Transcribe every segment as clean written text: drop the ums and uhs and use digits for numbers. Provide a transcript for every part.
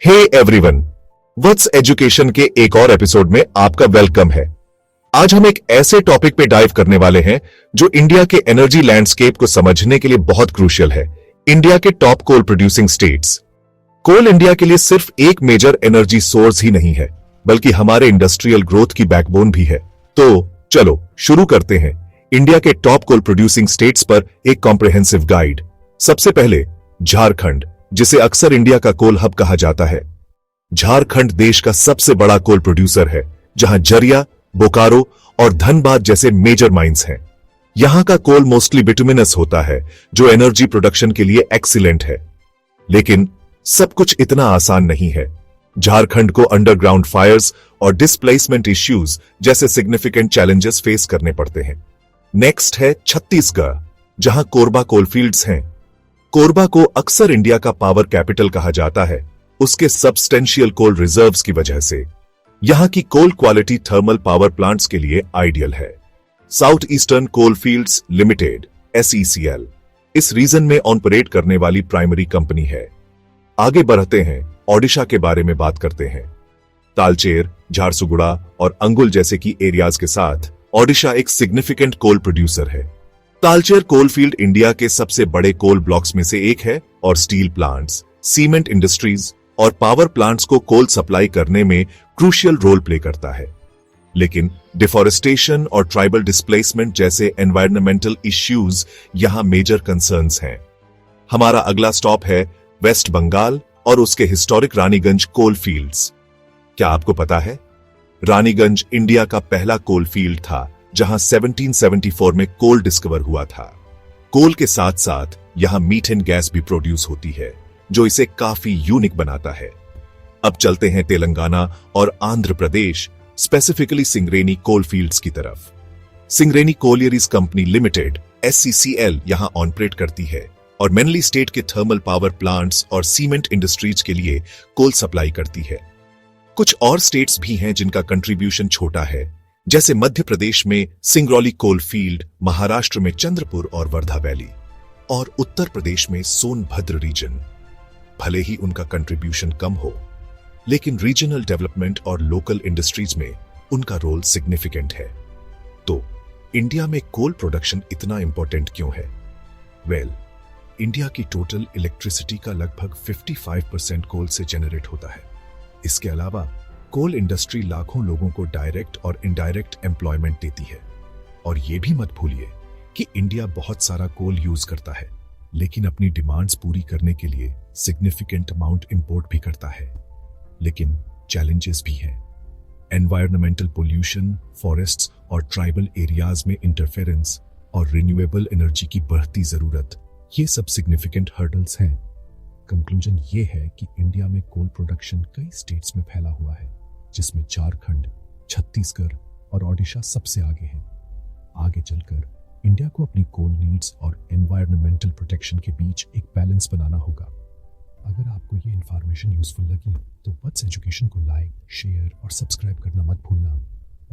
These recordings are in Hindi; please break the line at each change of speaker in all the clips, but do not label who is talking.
हे एवरीवन, व्हाट्स एजुकेशन के एक और एपिसोड में आपका वेलकम है। आज हम एक ऐसे टॉपिक पे डाइव करने वाले हैं जो इंडिया के एनर्जी लैंडस्केप को समझने के लिए बहुत क्रूशियल है। इंडिया के टॉप कोल प्रोड्यूसिंग स्टेट्स। कोल इंडिया के लिए सिर्फ एक मेजर एनर्जी सोर्स ही नहीं है, बल्कि हमारे इंडस्ट्रियल ग्रोथ की बैकबोन भी है। तो चलो शुरू करते हैं इंडिया के टॉप कोल प्रोड्यूसिंग स्टेट्स पर एक कॉम्प्रिहेंसिव गाइड। सबसे पहले झारखंड, जिसे अक्सर इंडिया का कोल हब कहा जाता है। झारखंड देश का सबसे बड़ा कोल प्रोड्यूसर है, जहां जरिया, बोकारो और धनबाद जैसे मेजर माइंस हैं। यहां का कोल मोस्टली बिटुमिनस होता है, जो एनर्जी प्रोडक्शन के लिए एक्सीलेंट है। लेकिन सब कुछ इतना आसान नहीं है। झारखंड को अंडरग्राउंड फायर्स और डिस्प्लेसमेंट इश्यूज जैसे सिग्निफिकेंट चैलेंजेस फेस करने पड़ते हैं। नेक्स्ट है छत्तीसगढ़, जहां कोरबा कोलफील्ड्स हैं। कोरबा को अक्सर इंडिया का पावर कैपिटल कहा जाता है, उसके सब्सटेंशियल कोल रिजर्व्स की वजह से। यहां की कोल क्वालिटी थर्मल पावर प्लांट्स के लिए आइडियल है। साउथ ईस्टर्न कोल फील्ड्स लिमिटेड SECL इस रीजन में ऑपरेट करने वाली प्राइमरी कंपनी है। आगे बढ़ते हैं, ओडिशा के बारे में बात करते हैं। तालचेर, झारसुगुड़ा और अंगुल जैसे की एरियाज के साथ ओडिशा एक सिग्निफिकेंट कोल प्रोड्यूसर है। तालचेर कोलफील्ड इंडिया के सबसे बड़े कोल ब्लॉक्स में से एक है और स्टील प्लांट्स, सीमेंट इंडस्ट्रीज और पावर प्लांट्स को कोल सप्लाई करने में क्रूशियल रोल प्ले करता है। लेकिन डिफॉरेस्टेशन और ट्राइबल डिस्प्लेसमेंट जैसे एनवायरमेंटल इश्यूज यहां मेजर कंसर्न्स हैं। हमारा अगला स्टॉप है वेस्ट बंगाल और उसके हिस्टोरिक रानीगंज कोल फील्ड्स। क्या आपको पता है, रानीगंज इंडिया का पहला कोल फील्ड था, जहां 1774 में कोल डिस्कवर हुआ था। कोल के साथ साथ यहां मीथेन गैस भी प्रोड्यूस होती है, जो इसे काफी यूनिक बनाता है। अब चलते हैं तेलंगाना और आंध्र प्रदेश, स्पेसिफिकली सिंगरेनी कोल फील्ड्स की तरफ। Singareni collieries company limited SCCL यहां ऑपरेट करती है और मेनली स्टेट के थर्मल पावर प्लांट्स और सीमेंट इंडस्ट्रीज के लिए कोल सप्लाई करती है। कुछ और स्टेट्स भी हैं जिनका कंट्रीब्यूशन छोटा है, जैसे मध्य प्रदेश में सिंगरौली कोल फील्ड, महाराष्ट्र में चंद्रपुर और वर्धा वैली, और उत्तर प्रदेश में सोनभद्र रीजन। भले ही उनका कंट्रीब्यूशन कम हो, लेकिन रीजनल डेवलपमेंट और लोकल इंडस्ट्रीज में उनका रोल सिग्निफिकेंट है। तो इंडिया में कोल प्रोडक्शन इतना इंपॉर्टेंट क्यों है? वेल, इंडिया की टोटल इलेक्ट्रिसिटी का लगभग 55% कोल से जनरेट होता है। इसके अलावा कोल इंडस्ट्री लाखों लोगों को डायरेक्ट और इनडायरेक्ट एम्प्लॉयमेंट देती है। और यह भी मत भूलिए कि इंडिया बहुत सारा कोल यूज करता है, लेकिन अपनी डिमांड्स पूरी करने के लिए सिग्निफिकेंट अमाउंट इंपोर्ट भी करता है। लेकिन चैलेंजेस भी हैं। एनवायरमेंटल पोल्यूशन, फॉरेस्ट्स और ट्राइबल एरियाज में इंटरफेरेंस और रिन्यूएबल एनर्जी की बढ़ती जरूरत, ये सब सिग्निफिकेंट हर्डल्स हैं। कंक्लूजन ये है कि इंडिया में कोल प्रोडक्शन कई स्टेट्स में फैला हुआ है, जिसमें झारखंड, छत्तीसगढ़ और ओडिशा सबसे आगे हैं। आगे चलकर इंडिया को अपनी कोल नीड्स और एनवायरमेंटल प्रोटेक्शन के बीच एक बैलेंस बनाना होगा। अगर आपको ये इन्फॉर्मेशन यूजफुल लगी तो व्हाट्स एजुकेशन को लाइक, शेयर और सब्सक्राइब करना मत भूलना।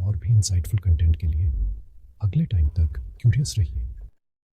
और भी इंसाइटफुल कंटेंट के लिए अगले टाइम तक क्यूरियस रहिए।